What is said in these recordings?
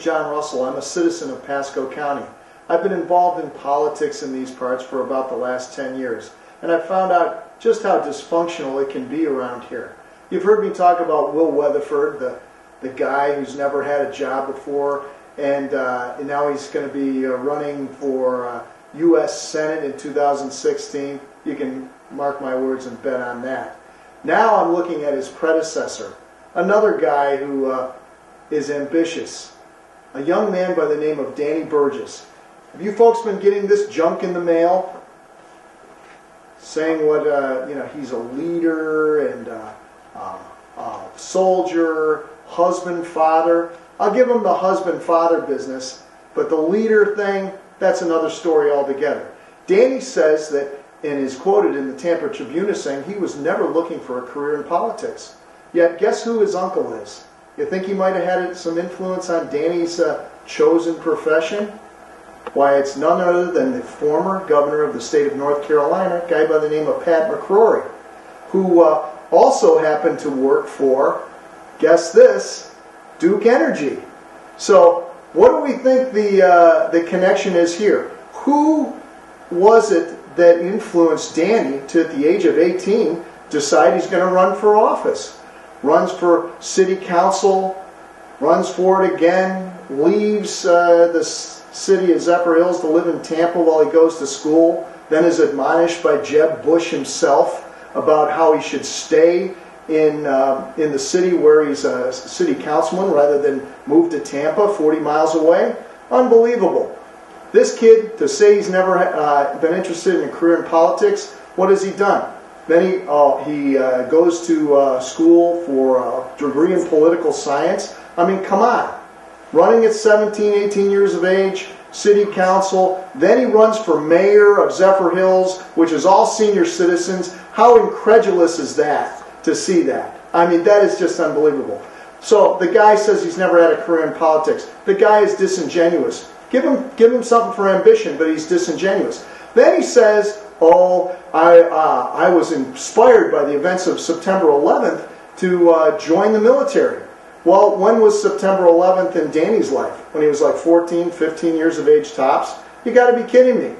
John Russell. I'm a citizen of Pasco County. I've been involved in politics in these parts for about the last 10 years, and I've found out just how dysfunctional it can be around here. You've heard me talk about Will Weatherford, the guy who's never had a job before, and now he's going to be running for U.S. Senate in 2016. You can mark my words and bet on that. Now I'm looking at his predecessor, another guy who is ambitious, a young man by the name of Danny Burgess. Have you folks been getting this junk in the mail? Saying what, he's a leader and soldier, husband, father. I'll give him the husband-father business, but the leader thing, that's another story altogether. Danny says that, and is quoted in the Tampa Tribune as saying he was never looking for a career in politics. Yet, guess who his uncle is? You think he might have had some influence on Danny's chosen profession? Why, it's none other than the former governor of the state of North Carolina, a guy by the name of Pat McCrory, who also happened to work for, guess this, Duke Energy. So, what do we think the connection is here? Who was it that influenced Danny to, at the age of 18, decide he's going to run for office? Runs for city council, runs for it again, leaves the city of Zephyrhills to live in Tampa while he goes to school, then is admonished by Jeb Bush himself about how he should stay in the city where he's a city councilman rather than move to Tampa 40 miles away. Unbelievable. This kid, to say he's never been interested in a career in politics, what has he done? Then he goes to school for a degree in political science. I mean, come on. Running at 17, 18 years of age, city council, then he runs for mayor of Zephyrhills, which is all senior citizens. How incredulous is that to see that? I mean, that is just unbelievable. So the guy says he's never had a career in politics. The guy is disingenuous. Give him something for ambition, but he's disingenuous. Then he says, I was inspired by the events of September 11th to join the military. Well, when was September 11th in Danny's life? When he was like 14, 15 years of age tops? You got to be kidding me.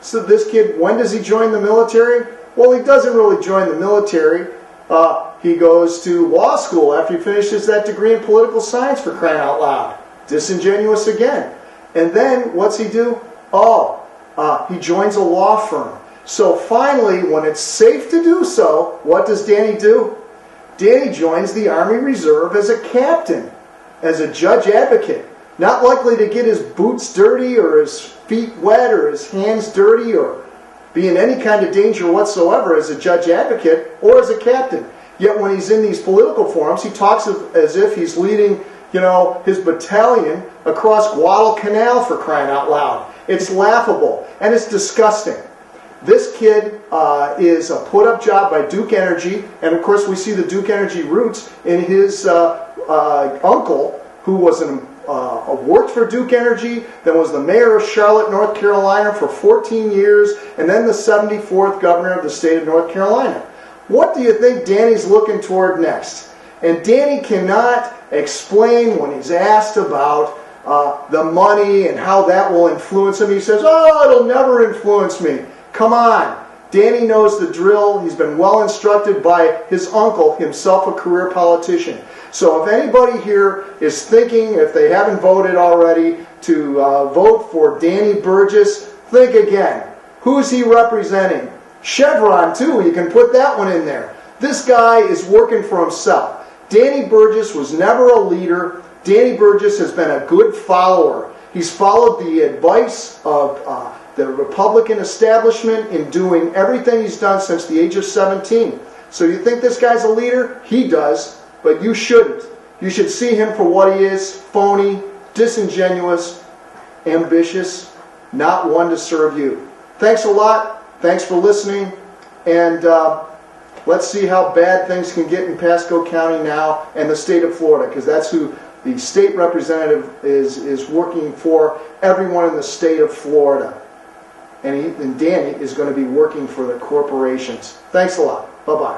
So this kid, when does he join the military? Well, he doesn't really join the military. He goes to law school after he finishes that degree in political science, for crying out loud. Disingenuous again. And then, what's he do? He joins a law firm. So finally, when it's safe to do so, what does Danny do? Danny joins the Army Reserve as a captain, as a judge advocate. Not likely to get his boots dirty or his feet wet or his hands dirty or be in any kind of danger whatsoever as a judge advocate or as a captain. Yet when he's in these political forums, he talks as if he's leading, his battalion across Guadalcanal, for crying out loud. It's laughable and it's disgusting. This kid is a put-up job by Duke Energy, and of course we see the Duke Energy roots in his uncle, who was worked for Duke Energy, then was the mayor of Charlotte, North Carolina for 14 years, and then the 74th governor of the state of North Carolina. What do you think Danny's looking toward next? And Danny cannot explain when he's asked about the money and how that will influence him. He says, it'll never influence me. Come on. Danny knows the drill. He's been well instructed by his uncle, himself a career politician. So if anybody here is thinking, if they haven't voted already, to vote for Danny Burgess, think again. Who's he representing? Chevron, too. You can put that one in there. This guy is working for himself. Danny Burgess was never a leader. Danny Burgess has been a good follower. He's followed the advice of the Republican establishment in doing everything he's done since the age of 17. So you think this guy's a leader? He does, but you shouldn't. You should see him for what he is: phony, disingenuous, ambitious, not one to serve you. Thanks a lot. Thanks for listening. And let's see how bad things can get in Pasco County now and the state of Florida, because that's who the state representative is working for, everyone in the state of Florida. And Danny is going to be working for the corporations. Thanks a lot. Bye-bye.